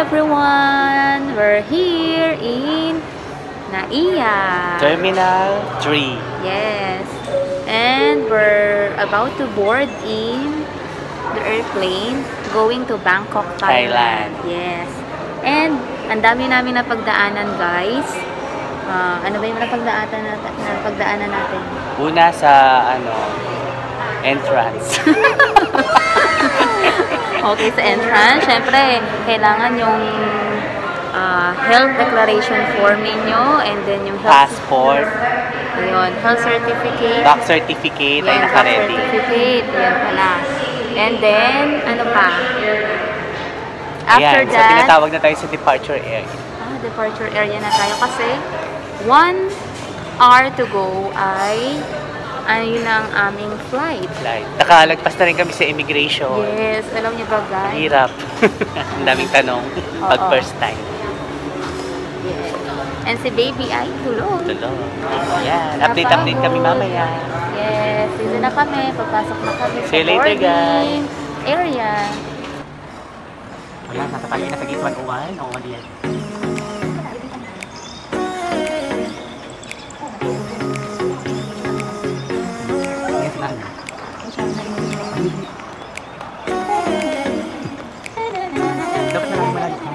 everyone! We're here in Naiya. Terminal 3. Yes. And we're about to board in the airplane going to Bangkok, Thailand. Yes. And ang dami namin napagdaanan, guys. Ano ba yung napagdaanan natin? Una sa entrance. Okay, sa entrance, syempre, kailangan yung health declaration form ninyo, and then yung health passport. Ayun, health certificate. Doc certificate ay naka-ready. Doc certificate, yan pala. And then, ano pa? After Ayan, that, so tinatawag na tayo sa departure area. Departure area na tayo kasi 1 hour to go ay yun ang aming flight. Nakalagpas na rin kami sa immigration. Yes, alam niyo ba, guys? Hirap. Ang daming tanong pag first time. Yes. And si baby ay tulog. Tulog. Yan. Update kami mamaya. Yes, dito na kami. Papasok na kami sa boarding area. Ayan, nasa tayo na sa gate 101. O, mali yan. Dapat na lang malalit ha?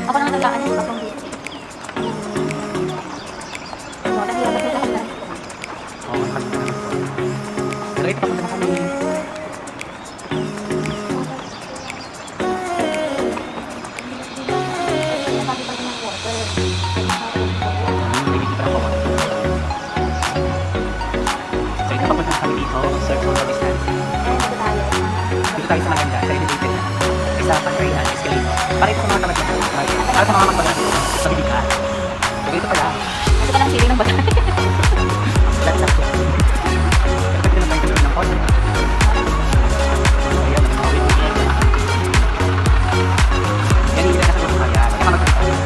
Ako naman naglaan yung kapong dito. Oo, pero ito papunta na kami. So ito papunta na kami dito, social distancing. Dito tayo sa maganda, sa elevated na. Isa pag-rayhan, escalator. Para ito sa mga tamad na. Para sa mga magbaga. Sa bibigaan. So dito pala. Ito pa lang feeling ng baga. That's up to. Ito na tayo ng konti. Ayan, ang mga wait. Yan yung nasa gusto kaya. Kaya magkakita.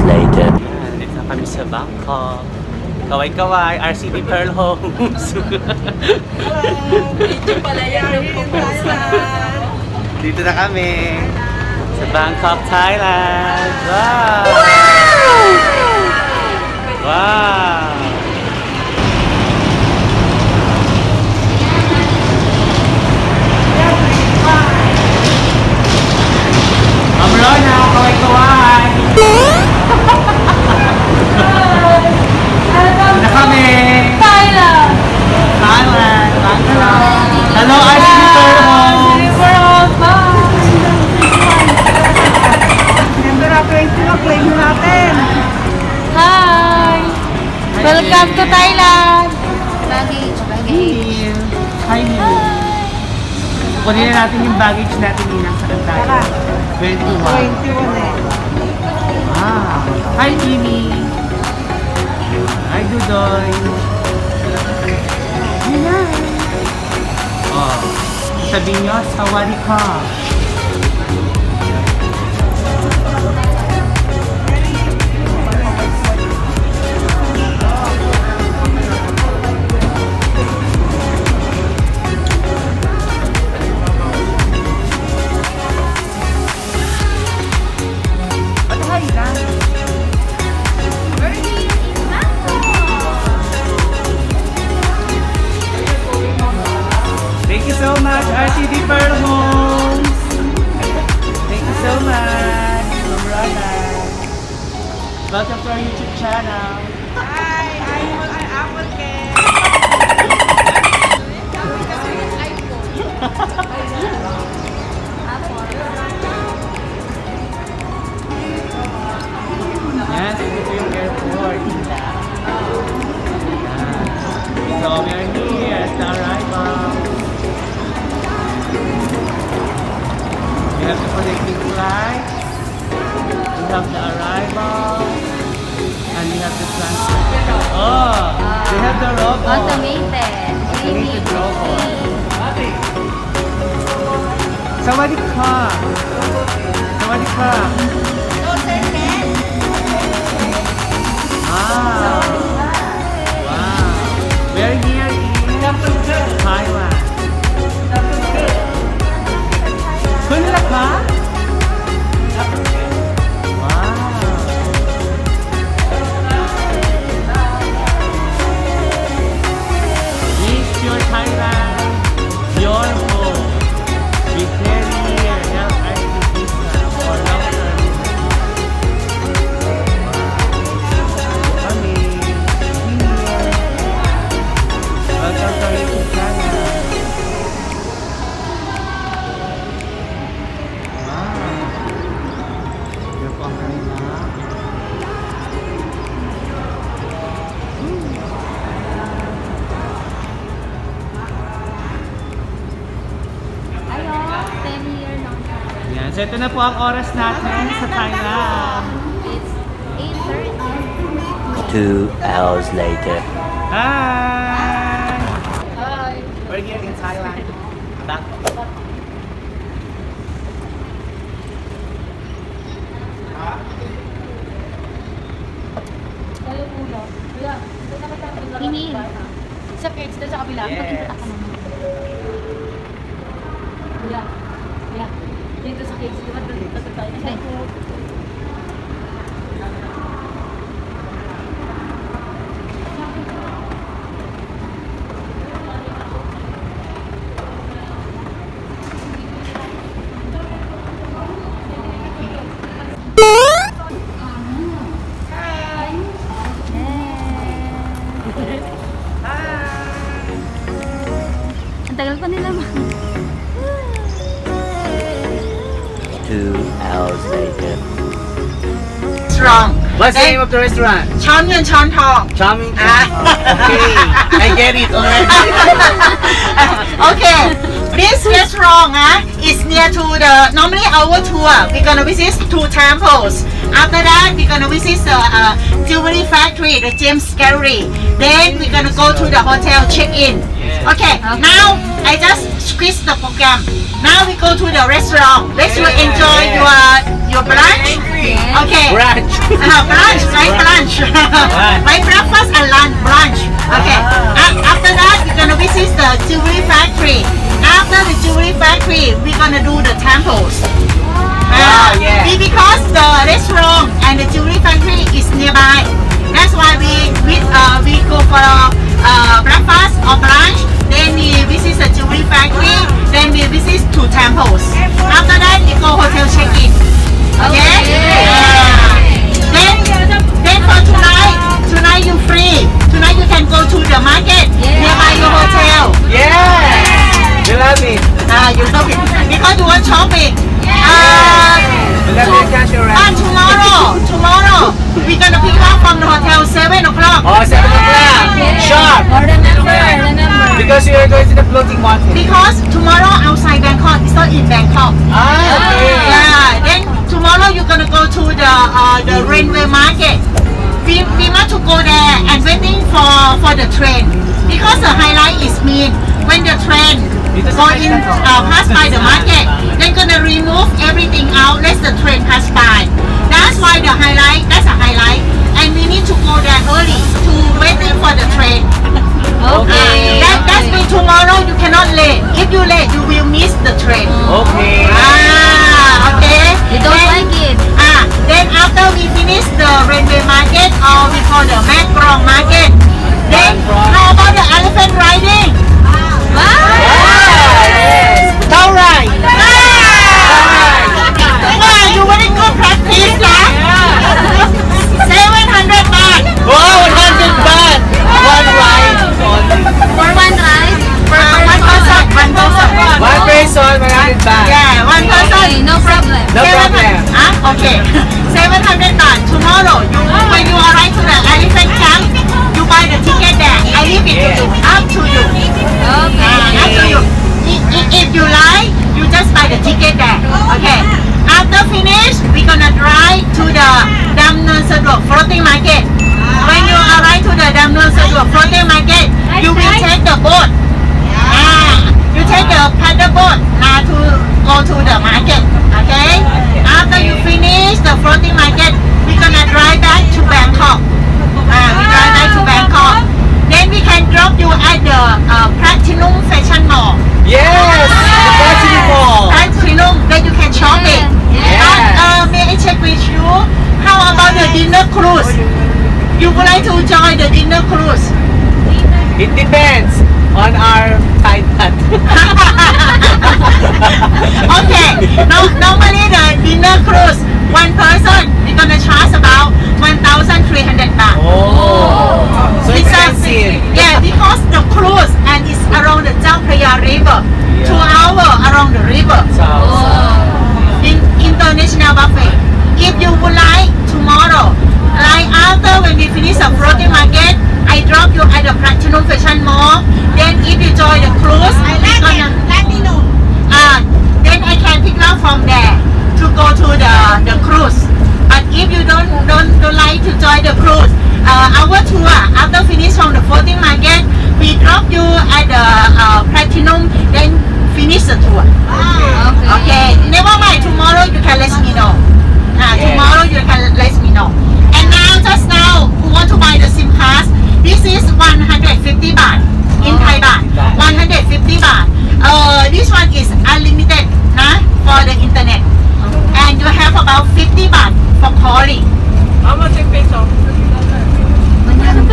Later. Nandito na kami sa Bangkok. Kaway-kaway, RCB Pearl Homes. Dito na kami sa Bangkok, Thailand. Wow! Wow! Amrona, kaway-kaway! Na kami! Thailand! Thailand! Hello, RCB Pearl Homes! Member of 20 na claim natin! Welcome to Thailand! Baggage. Hi, Neil. Kunin na natin yung baggage natin, Ninang, sa tayo. 21. 21 eh. Ah. Hi, Mimi. Hi, Dudoy. Oh. Sabihin nyo, sawadi ka. Thank you so much, RCD Pearl Homes. Thank you so much, Mamrana. Welcome to our YouTube channel. Hi! I Apple Cake! Yes, ito po yung airport. So, we are here at the arrival. We have the connecting flight. We have the arrival. And we have the transfer. Oh! They have the robot. Automated. Automated robot. Sawadee ka! Sawadee ka! Ah! Wow! Very near in Thailand. Kunla ka? Wow! Reach your Thailand, your home. Be very near, help us to visa for long term. Kami, here. Welcome to our YouTube channel. Wow! Here po ang kanila. Ayun, 10-year long time. Yan. So ito na po ang oras natin sa Thailand. It's 8:30. 2 hours later. Hi! We're here in Thailand. Back. Inil. Sa cage doon sa kabila. Yes. Kuya. Kuya. Dito sa cage. Di ba dito tayo? Ang tagal pa nila 2 hours later. Restaurant. What's the name of the restaurant? ช้อนเงินช้อนทอง Charming. Ah. Okay, I get it already. Okay, this restaurant is near to the normally our tour. We're gonna visit 2 temples. After that, we're gonna visit the jewelry factory, the James Gallery. Then we're gonna go to the hotel check-in. Okay, now I just squeeze the program. Now we go to the restaurant. Let's you enjoy your brunch. Okay. Brunch. Brunch, right? Brunch. Right, breakfast and lunch, brunch. Okay. After that, we're gonna visit the jewelry factory. After the jewelry factory, we're gonna do the temples. Yeah. Because the restaurant and the jewelry factory is nearby. That's why we go for breakfast or brunch. Then we visit the jewelry factory. Then we visit 2 temples. After that, we go hotel check-in. Okay? Then for tonight you free. Tonight you can go to the market nearby your hotel. Yes. You love it. You love it because you want shopping. You love your cashew, right? Tomorrow we're gonna pick up from the hotel 7 o'clock. Oh, 7 o'clock. Because you are going to the floating market. Because tomorrow outside Bangkok, it's not in Bangkok. Okay. Yeah. Then tomorrow you're gonna go to the railway market. We want to go there and waiting for the train because the highlight is mean when the train go in pass by the market, they're gonna remove everything out, let the train pass by. That's why the highlight. That's a highlight, and we need to go there early to waiting for the train. Okay. That's mean tomorrow you cannot late. If you late, you will miss the train. Okay. Okay. You don't like it? Then after we finish the railway market, or we call the Macron market, then how about the elephant riding? Cow ride. You very good practice, huh? 700 baht. Wow, 100 baht. One ride. For one ride? One person. 100 baht. Yeah, one person. Okay, no problem. No problem. Okay. 700 baht. Tomorrow, when you arrive to the elephant camp, you buy the ticket there. I leave it to you. Up to you. Okay. Up to you. If you like, you just buy the ticket there. Okay. After finish, we're gonna drive to the Dam Nuan Sadok floating market. When you arrive to the Dam Nuan Sadok floating market, you will take the boat. You take the paddle boat to go to the market. Okay. After you finish the floating market, we're gonna drive back to Bangkok. We drive back to Bangkok. Then we can drop you at the Platinum Fashion Mall. Yes, the Platinum Mall. Platinum, then you can shop it. Yeah. May I check with you? How about the dinner cruise? You would like to join the dinner cruise? It depends on our time cut. Okay. Normally the dinner cruise, one person, we're gonna charge about 1,300 baht. Oh, so expensive. Yeah, because the cruise and it's around the Chao Phraya River. 2 hours around the river. In international buffet. If you would like tomorrow, like after when we finish the floating market, I drop you at the Platinum Fashion Mall. Then if you join the cruise, then I can pick up from there to go to the cruise. But if you don't like to join the cruise, our tour after finish from the floating market, we drop you at the Platinum, then finish the tour. Okay. Never mind. Tomorrow you can let me know. Tomorrow you can let me know. And just now, who want to buy the SIM card? This is 150 baht in Thai baht. 150 baht. This one is unlimited, for the internet. And you have about 50 baht for calling. How much in peso?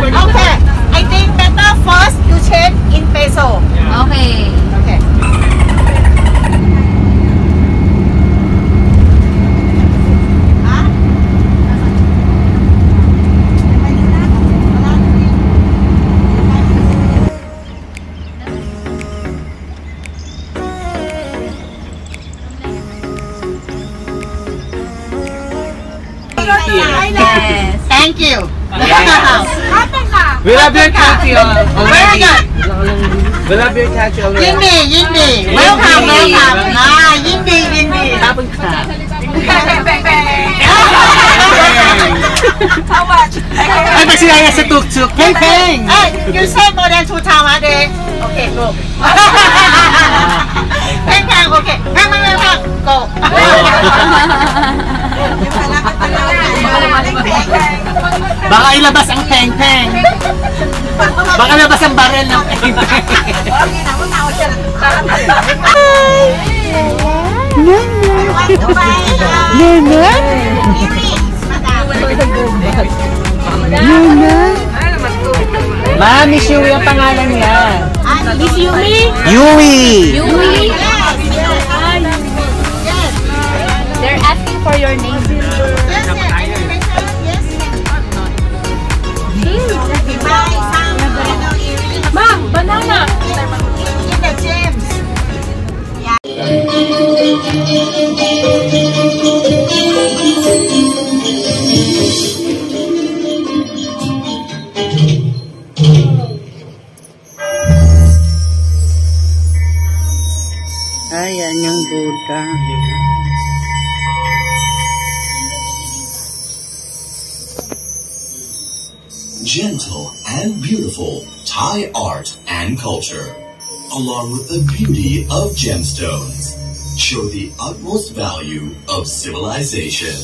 Okay. I think better first you change in peso. Okay. Okay. Yes. Thank you. We love your country Very already. good. We love your country already. Yindi. Welcome. Yindi. Tapon ka. How much? Ay, magsinaya sa tuk-tuk. Peng! Hey, you said more than 2 times a day. Okay, go. Peng, okay. Peng, go. Baka ilabas ang peng-peng. Baka labas ang barel ng peng-peng. Ma, Miss Yui ang pangalan niya. Miss Yumi? Yui! Yui. They're asking for your name. Mom, banana. In the James. Buddha. Gentle and beautiful Thai art and culture, along with the beauty of gemstones, show the utmost value of civilization.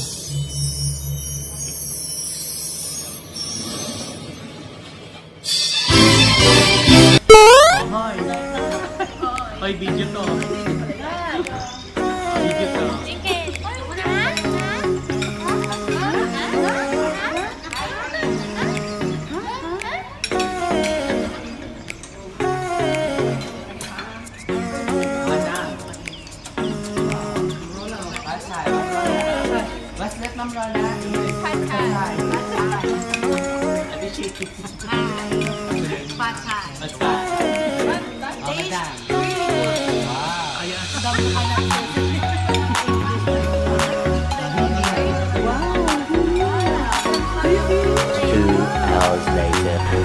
Ay, video to. Video to.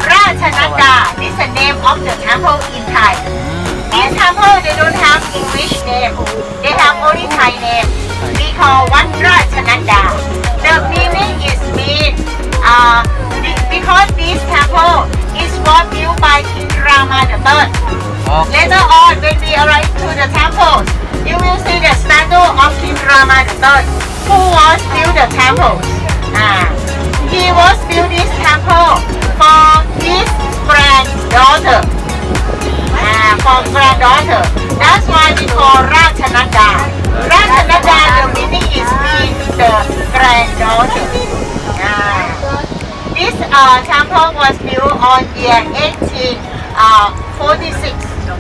Ratchananda, this is the name of the temple in Thai. This temple, they don't have English name. They have only Thai name. We call one Ratchananda. The meaning is because this temple is built by King Rama III. Later on, when we arrive to the temple, you will see the statue of King Rama III, who was built the temple. He was built this temple for his granddaughter. That's why we call Ratchananda. Ratchananda, the meaning is the granddaughter. This temple was built on year 1846.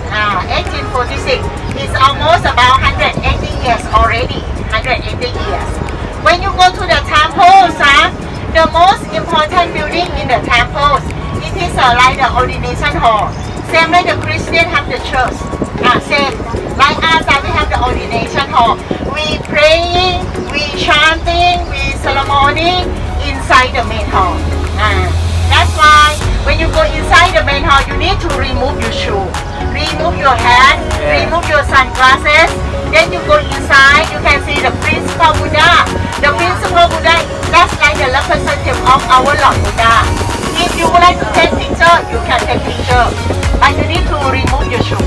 1846. It's almost about 180 years already. 180 years. When you go to the temples, the most important building in the temples, it is like the ordination hall. Same like the Christian have the church. Same. Like us, we have the ordination hall. We praying, we chanting, we ceremony inside the main hall. That's why when you go inside the main hall, you need to remove your shoe, remove your hat, remove your sunglasses. Then you go inside, you can see the principal Buddha. The principal Buddha, that's like the representative of our Lord Buddha. If you would like to take picture, you can take picture. But you need to remove your shoe.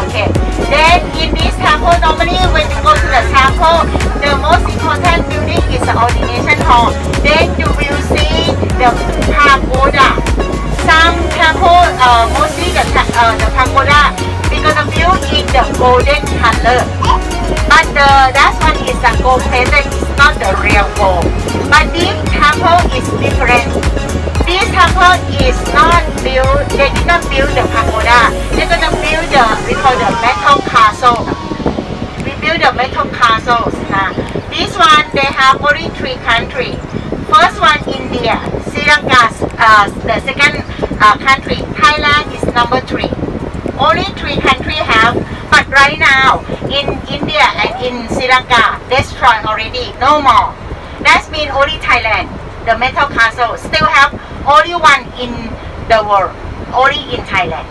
Okay. Then in this temple, normally when you go to the temple, the most important building is the ordination hall. Then you will see the pagoda. Some temple, mostly the pagoda, we're gonna build in the golden color. But that one is the gold plated, it's not the real gold. But this temple is different. This temple is not built, they did not build the pagoda. They're gonna build we call the metal castle. We build the metal castles. This one, they have only 3 countries. First one, India. Sri Lanka, the second country. Thailand is number 3. Only 3 countries have, but right now, in India and in Sri Lanka, destroyed already, no more. That means only Thailand, the metal castle, still have only one in the world, only in Thailand.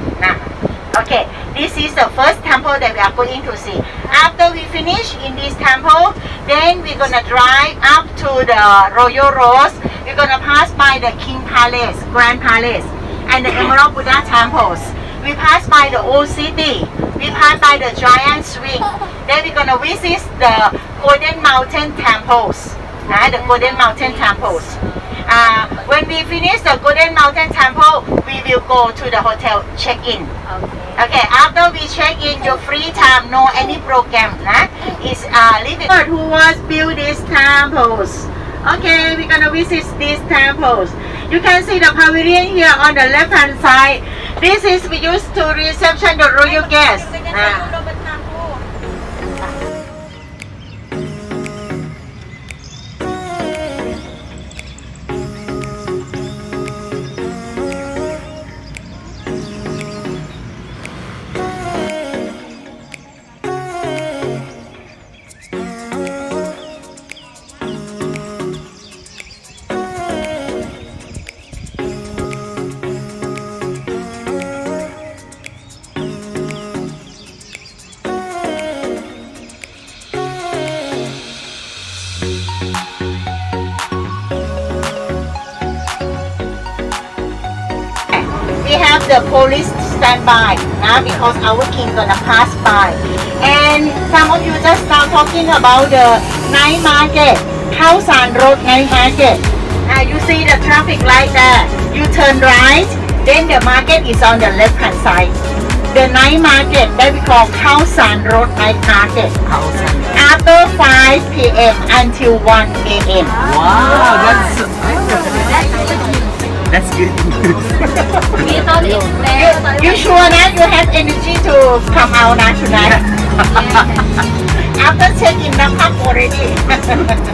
Okay, this is the first temple that we are going to see. After we finish in this temple, then we're gonna drive up to the Royal Road. We're gonna pass by the King Palace, Grand Palace, and the Emerald Buddha temples. We pass by the old city. We pass by the giant swing. Then we're gonna visit the Golden Mountain temples. The Golden Mountain temples. When we finish the Golden Mountain temple, we will go to the hotel check-in. Okay, after we check in, your free time, no any program, is living. Who was built these temples? Okay, we're gonna visit these temples. You can see the pavilion here on the left hand side. This is we used to reception the royal guests. we have the police standby now because our king gonna pass by. And some of you just start talking about the night market, Khao San Road night market. You see the traffic light there. You turn right, then the market is on the left hand side. The night market that we call Khao San Road night market. After 5 p.m. until 1 a.m. Wow, that's good news. You sure that you have energy to come out now tonight? After taking the cup already.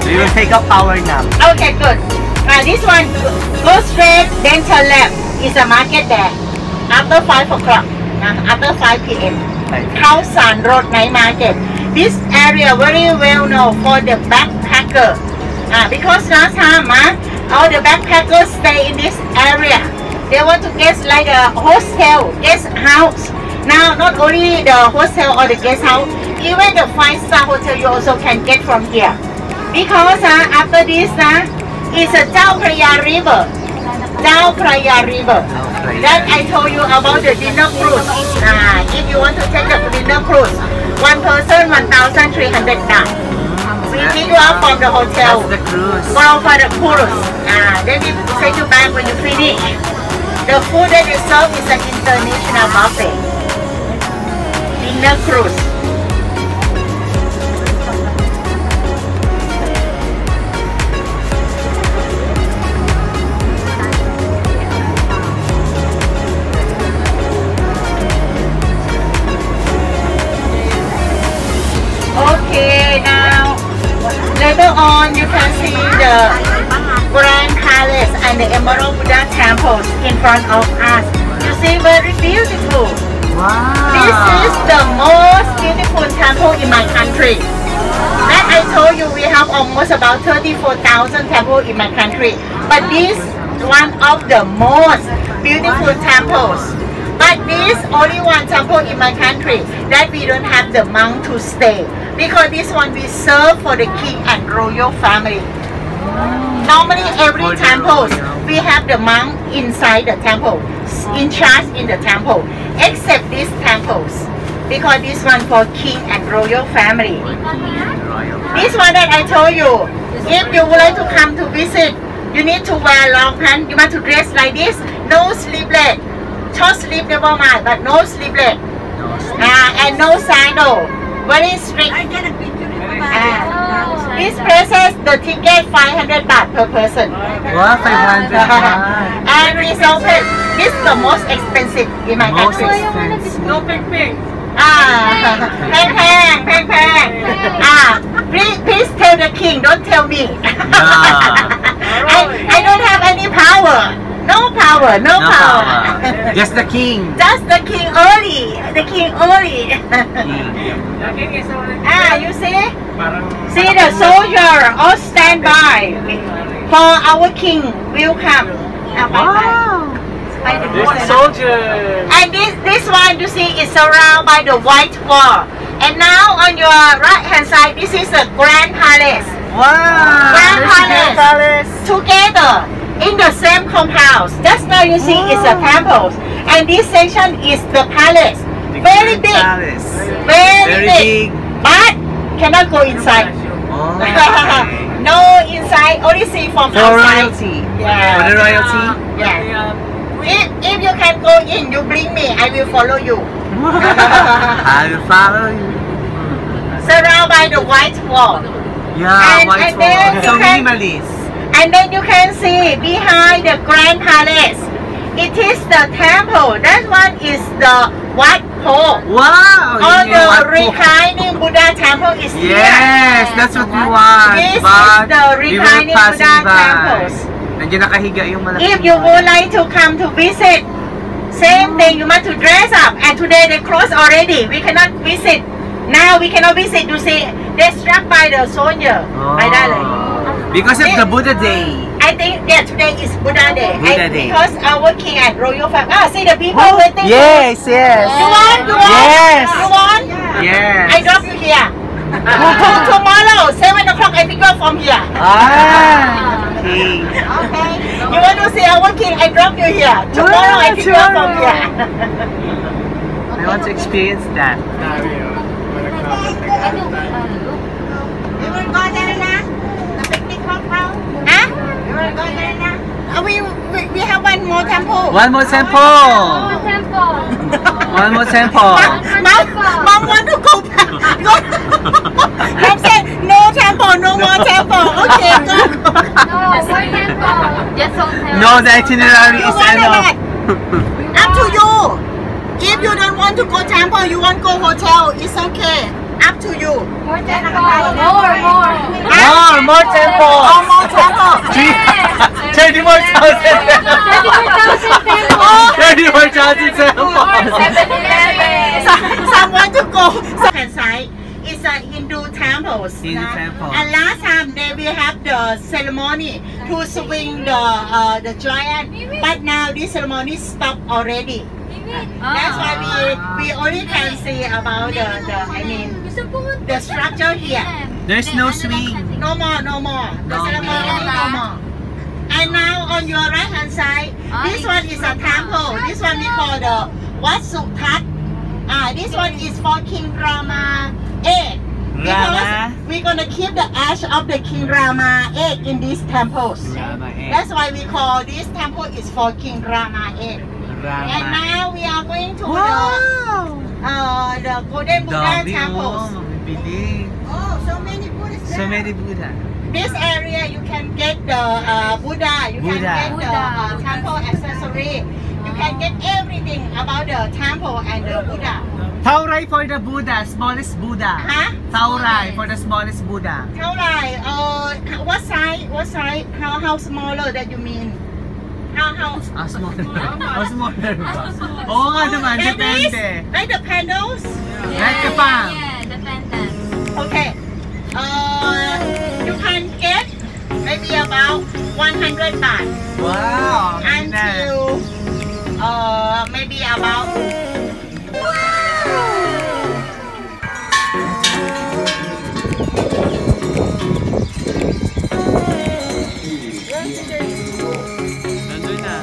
We will take a power nap. Okay, good. This one, go straight, then turn left. Is a market there. After 5 o'clock, after 5 p.m. Khao San Road night market. This area very well known for the backpacker. Because last time, all the backpackers stay in this area. They want to get like a hostel, guest house. Now, not only the hostel or the guest house, even the 5-star hotel you also can get from here. Because after this, it's a Chao Phraya River. Chao Phraya River. That I told you about the dinner cruise. If you want to take the dinner cruise, one person 1,300 baht. We pick you up from the hotel. That's the cruise. Go for the cruise. Then we take you back when you finish. The food that they serve is an international buffet. Dinner cruise. Okay, now later on you can see the Grand Palace and the Emerald Buddha temples in front of us. You see, very beautiful. Wow. This is the most beautiful temple in my country. That I told you we have almost about 34,000 temples in my country. But this is one of the most beautiful temples. But this only one temple in my country that we don't have the monk to stay. Because this one we serve for the king and royal family. Normally every temple we have the monk inside the temple, in charge in the temple, except these temples. Because this one for king and royal family. This one that I told you, if you would like to come to visit, you need to wear long pants. You want to dress like this, no sleeveless. Short sleeve never mind, but no sleeveless. And no sandal. Very strict. This places the ticket 500 baht per person. Wow, 500 baht. And it's open. This is the most expensive in my Most country. expensive. No peng. Please tell the king, don't tell me. I don't have any power. No power, no power. Just the king. Just the king only. The king only. You see? See the soldier all stand by for our king will come. Wow. The soldier. And this one you see is surrounded by the white wall. And now on your right hand side, this is the Grand Palace. Wow. Grand Palace. Together in the same compound. Just now you see is a temple. And this section is the palace. Very big. Palace. Very big. Big. But cannot go inside. Oh, No inside, only see from for outside. royalty. Yeah. For the royalty. Yeah. If you can go in, you bring me. I will follow you. I will follow you. Surrounded by the white wall. Yeah, And- white and then wall. So you can- minimalist. And then you can see behind the Grand Palace, it is the temple. That one is the Wat Po. Wow. All you know the what? reclining Buddha temple is here. Yes, that's what we want. This but is the we were reclining passing Buddha by. temples. Nandiyan nakahiga yung malaki. If you would like to come to visit, same thing, you want to dress up. And today they closed already. We cannot visit. Now we cannot visit. You see, they're struck by the soldier. By that. Because of the Buddha Day. I think today is Buddha Day. Buddha Day. Because our king and royal family. See the people waiting. Yes, yes. You want? You want? Yes. You want? Yes. I drop you here. Tomorrow, 7 o'clock, I pick you up from here. Ah. Okay. Okay. You want to see our king? I drop you here. Tomorrow I pick you up from here. I want to experience that. You will go there now? The picnic hotel? Huh? You will go there now? We have one more temple. One more temple. One more temple. Mom want to go back. Mom said no temple, no more temple. Okay, go. No, the itinerary is enough. Up to you. If you don't want to go temple, you want to go hotel, it's okay. Up to you. More temple. More temple. Oh, more temple. 30 more thousand. 30 more thousand temple. Some want to go. Second side is a Hindu temples. Hindu temple. And last time they will have the ceremony to swing the giant. But now this ceremony stopped already. That's why we only can see about the structure here. There's no swing. No more. The ceremony no more. And now on your right hand side, this one is a temple. This one we call the Wat Sutat. This one is for King Rama VIII. Because we're gonna keep the ash of the King Rama VIII in these temples. That's why we call this temple is for King Rama VIII. And now we are going to the Golden Buddha temples. Oh, so many Buddhas. So many Buddha. This area you can get the Buddha. You can get the temple accessory. You can get everything about the temple and the Buddha. Taurai for the Buddha, smallest Buddha. Huh? Taurai for the smallest Buddha. Taurai. What size? What size? How smaller that you mean? How smaller? How smaller ba? Oo nga naman, depende. Like the pendles? Like the palm. Yeah, the pendants. Okay. You can get maybe about 100 baht. Wow. Until maybe about Nandun na.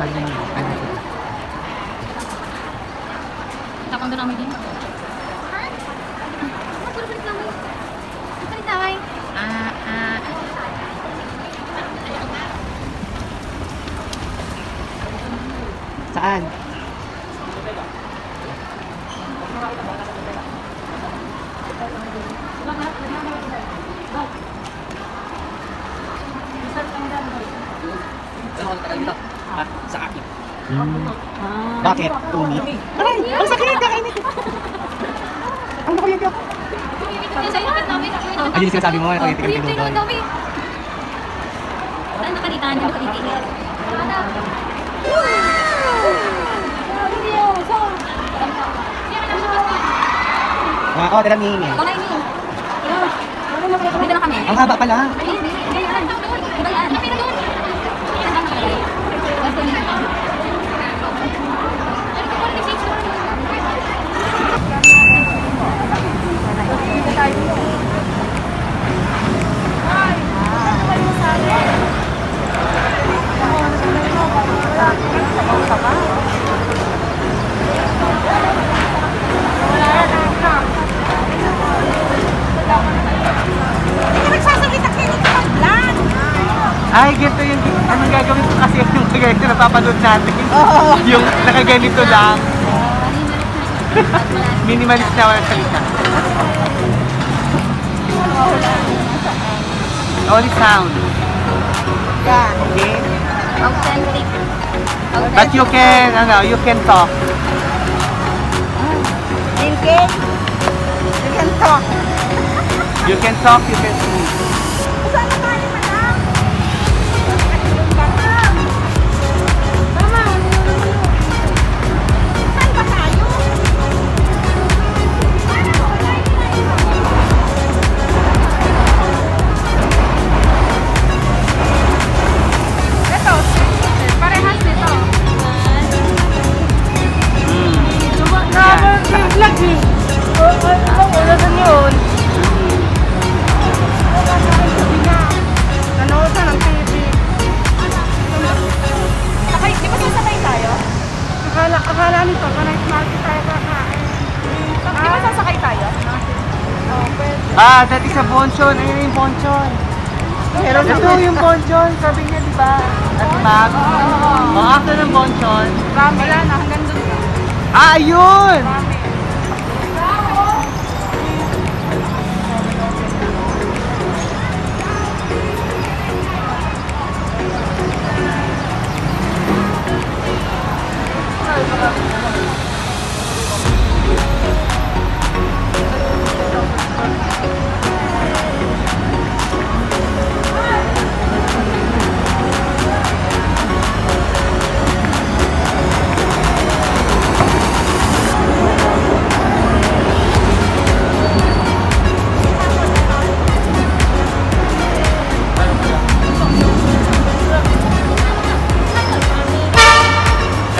local na yun. Tapang doon namin din. Saan? Sa akin. Bakit? Umi? Aray! Ang sakit! Kakainit! Ang nakayag ako. Ayun yung sinasabi mo, nakayag ka ng Dudoy. Saan nakalitaan niyo nakalitigil? Mga ako, tira mihingi. Dito na kami. Ang haba pala. Iba yan. Ay, ganito yung anong gagawin ko kasi yung kagaya na napapanood natin. Yung nakaganito lang. Minimalist na walang salita. Only sound. Yeah. Okay? Authentic. But you can talk. Thinking? You can talk. You can talk, you can speak. Saan na tayo, madam? Saan ba tayo? Ito, parehas nito. Vlog eh. Wala na yun. Nanood na ng TV. Sakay, di ba sasakay tayo? Akala nito, smart tayo kakain. Di ba sasakay tayo? That is a bonchon. Ayun yung bonchon. Pero ito yung bonchon. Sabi niya, di ba? At Mac. After ng bonchon. Wala na, hanggang doon na. Ayun!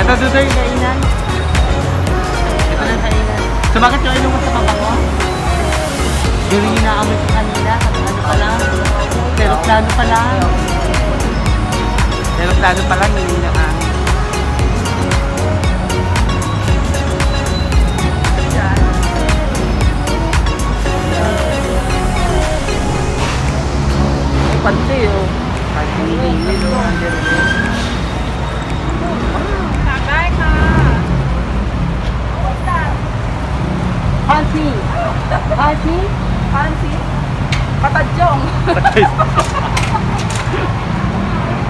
Ito doon yung kainan. Ito na yung kainan. So bakit yung inom mo sa pabango? Yung inaamoy ko kanina. Ano pa lang? Aeroplano pa lang. Aeroplano pa lang yung inaamoy. Panti oh. Panti oh. Fancy. Fancy? Fancy? Patadyong.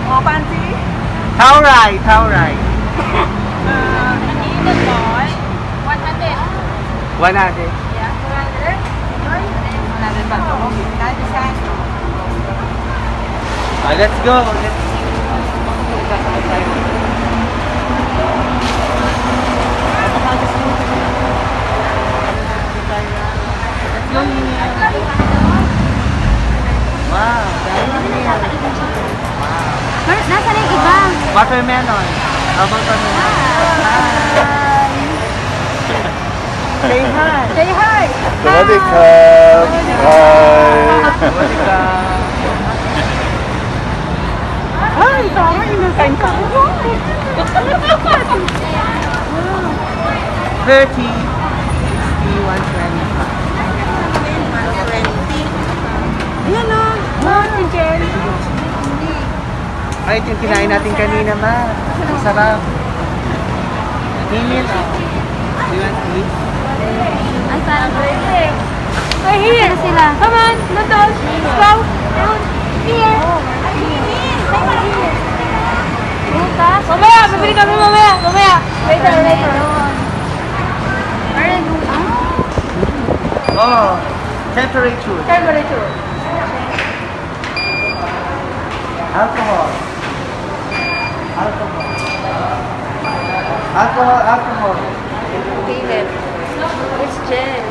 Oh, fancy? How right? How right? Nandito boy. 100. 100. Yeah, 200. 100 ba ito? Let's go. Wow. Nasa na yung iba? Watermelon. How about watermelon? Say hi. Say hi. Sawadee-krap. Hi. Ay, tama. Innocent ka. 30, 60, 125. Ayan o. Oh, chicken. Ay, ito yung kinain natin kanina, ma. Ang sarap. Init. You want to eat? Ay, parang birthday. Ay, here. Sila. Come on. Let's go. Here. Butas. Mamaya. Bibili kami mamaya. Mamaya. Later. Oh, temperature. Alcohol. Caleb. It's Jen.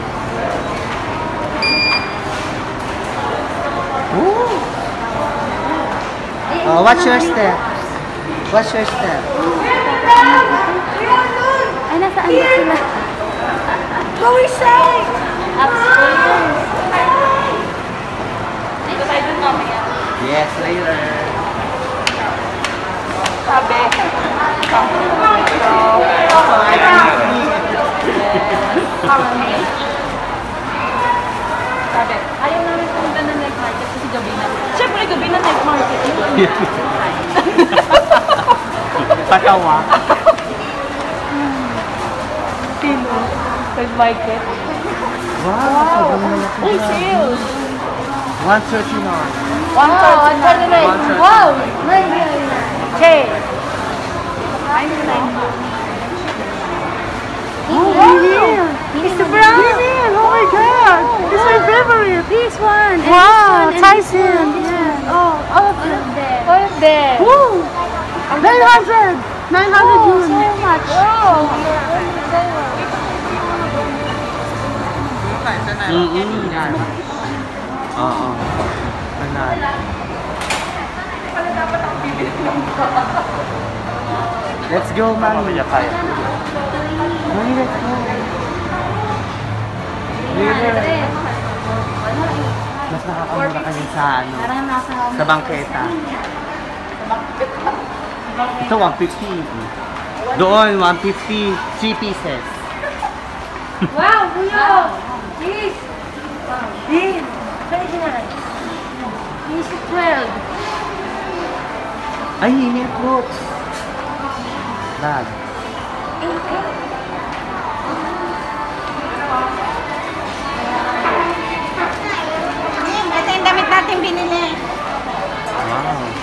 What's your step? Ay, nasaan ba sila? Go inside! Upstairs. Dito tayo dun mamaya. Yes, later. Sabi. Sabi, ayaw namin punta na night market kasi gabi na. Siyempre, gabi na night market yun. Patawa. Sino? Night market? Wow, sobrang malaki Uy, na. sales! 139. Wow, 139. Wow! Okay. Oh, wow! It's the brown! Oh my god! It's my favorite! This one! Wow! Tyson! Yeah. Oh, all of them. All of them. Woo! 900! 900 yun! So much! Oh! Oo. Banana. Let's go, Mami. Mami, let's go. Later. Mas nakakamura kami sa ano, sa bangketa. Ito, 150. Doon, 150. 3 pieces. Wow! Kuya! This! This! 29. This is 12. Ay, may fruits. Bag. Ito yung damit natin binili. Wow.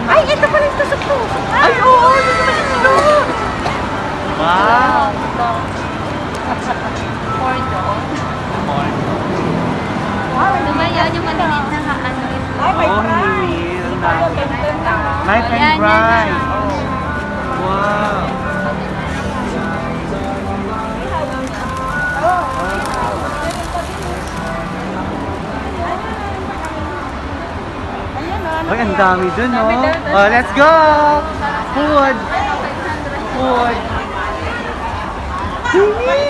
Ay, ito pala yung tusok-tusok. Ay, oo! Ito naman yung tulog! Wow! Dumayan yung maliit na ano. Oh, hindi. Ang dami. Life and bright. Wow. Ay, ang dami dun, no? Oh, let's go! Food! Food! Jimmy!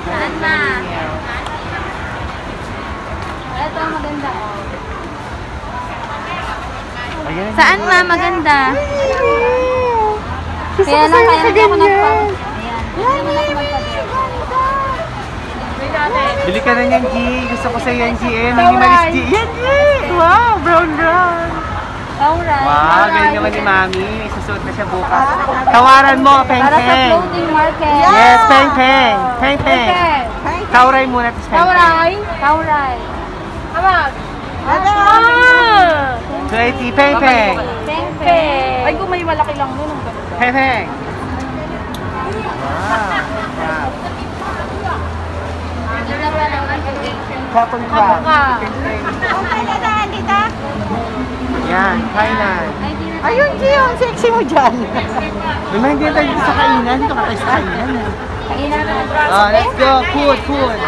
Saan ma? Ito maganda. Ayan. Saan ma? Maganda. Kaya lang kaya hindi ako nagpa. Ayan. Hindi naman ako magpa-dare. Bili ka na niyan, G. Gusto ko sa yan, G. Minimalist, G. Yan, G! Wow! Brown. Alright. Wow, ganyan naman ni Mami. Susuot na siya bukas. Tawaran mo, Peng Para sa Peng. floating market. Yes, Peng Peng. Peng Peng. Tauray muna, tapos Peng Peng. Tauray. Amag. 20, Peng Peng. Peng-peng. Ay, kung may malaki lang nun, ang ganda. Peng Peng. Wow. Kapon crab. Yan, Thailand. Ayun, Gion, sexy mo dyan. Lumayan din tayo dito sa kainan. Dito ka tayo sa kainan. Oh, let's go. Food. Food.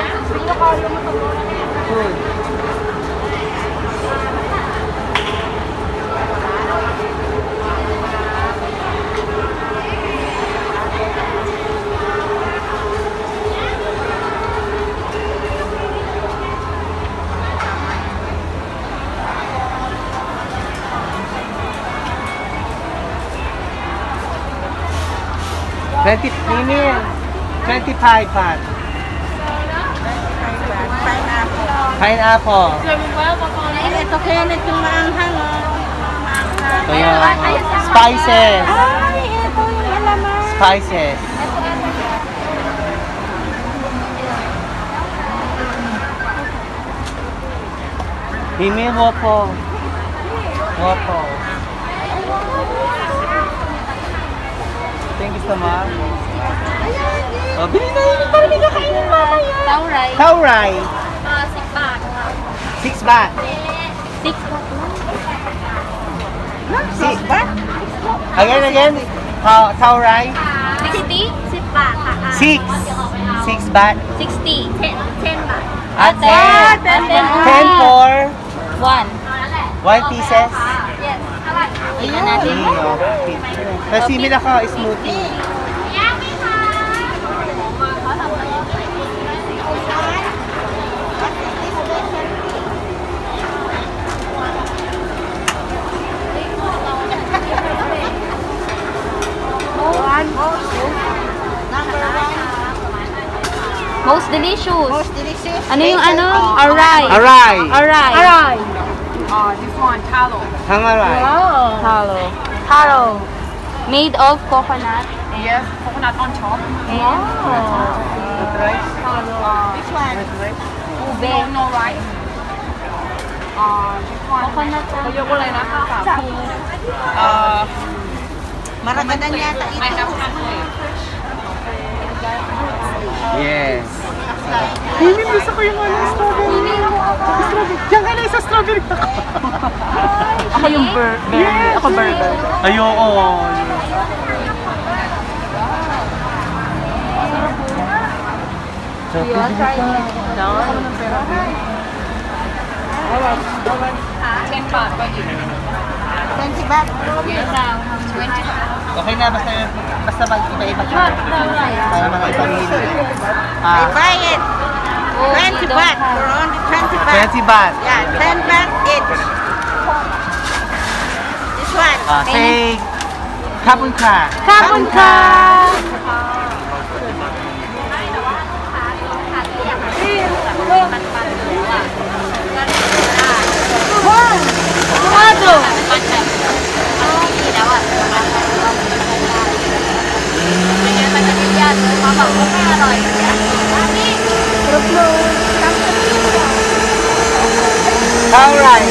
Email. 25 baht. Pineapple. Ito kaya na itong maanghang. Ito yung spices. Ay, ito yung alaman. Spices. Email mo po. Thank you so much. Oh, bili na yun. Para may kakainin mamaya. Tauray. Tauray. 6 baht. 6 baht. 6 baht. 6 baht? Again. Tauray. 60? 10 baht. 6. 6 baht. 60. 10 baht. At 10. 10 for 1 pieces. Yes. Tingnan natin. Tapos simil ako, smoothie. Most delicious. Most delicious. Ano yung ano? Aray. Aray. Aray. This one, talo. Hangaray. Taro. Made of coconut. Yes, coconut on top. Which one? Ube. No rice. This one. Coconut. ยกอะไรนะคะปู Maragadan yata ito. I have halfway. Yes. Hindi, gusto ko yung strawberry. Diyan ka na sa strawberry ako. Ako yung burger. Yes, Ako burger. Ayoko. So, You want try it? 10 bahtก็อิ่ม 20 baht. Yes. 20 baht. okay na, basta mag-iba-iba ka. Para mga ipamili. I buy it. 20 baht. For only 20 baht. 20 baht. Yeah, 10 baht each. This one. Say, kapun ka. Kapun ka! Tomato! Alright.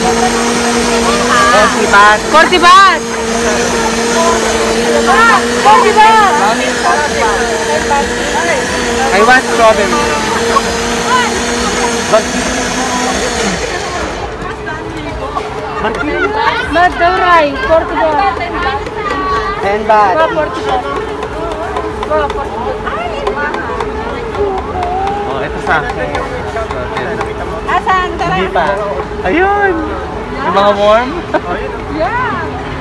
40 baht. 40 baht! 40 baht! Mommy, 40 baht. I want strawberry. Ba't daw, Ray? 40 baht. 10 baht. 40 baht. Oh, ito sa akin. Asan? Tara. Hindi pa. Ayun! Yung mga warm?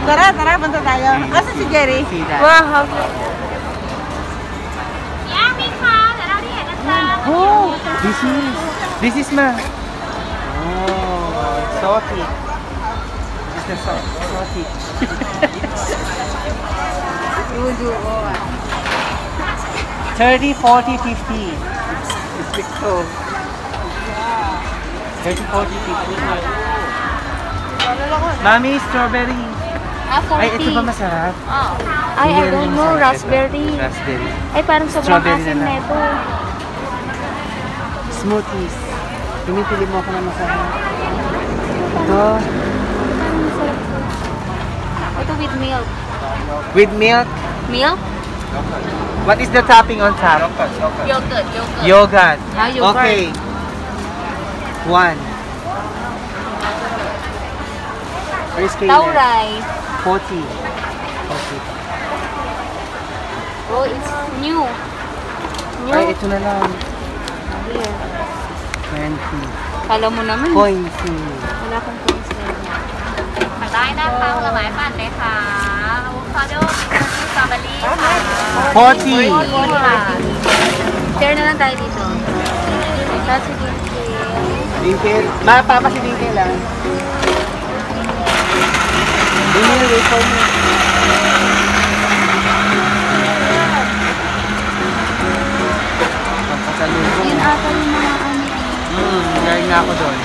Tara, punta tayo. Asan si Jerry? See that? Wow! Oh! This is ma. Oh, salty. This is the salty. 30, 40, 50. It's big so. 30, 40, 50. Mami, strawberry. Ah, 40. Ay, ito ba masarap? Ay, I Hindi don't yan know. masarap. Raspberry. Raspberry. Ay, parang sobrang Strawberry asin na na lang. ito. Smoothies. Pinipili mo ako na masarap. Ito. Ito with milk. With milk. Milk? What is the topping on top? Yogurt. Yogurt. Ah, yogurt. Okay. 1. Where's Kayla? Tauray. 40. Oh, it's new. New. Ay, ito na lang. Here. 20. Kala mo naman. Coins. Wala akong coins na yun. ได้นะคะผลไม้ปั่นเลยค่ะอะโวคาโดสตรอเบอรี่ค่ะ 40. Share na lang tayo dito. Tapos si Dinky. Dinkel. Papa si Dinkel lang. Dinkel, wait for me. Pampasalubong. Yun ata yung mga ano. Galing na ako doon.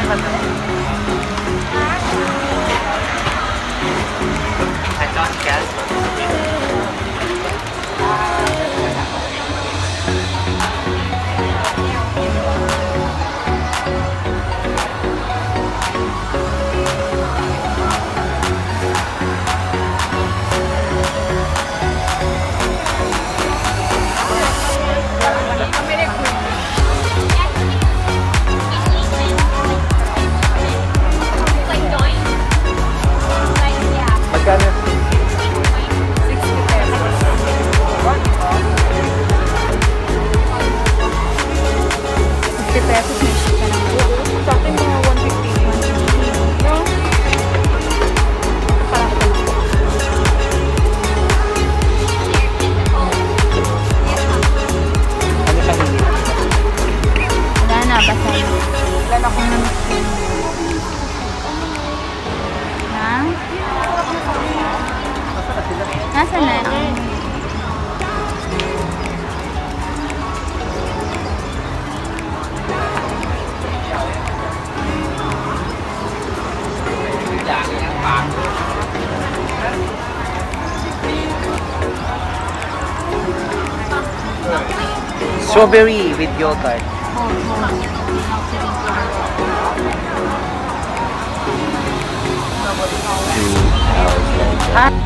Magkano? 50 pesos may ship ka naman. Sa akin mga 150. No? Parang ito lang. Ano pa hindi? Wala na, basta. Wala akong namitin. Ha? Nasaan na? Strawberry with yogurt. Two hours later.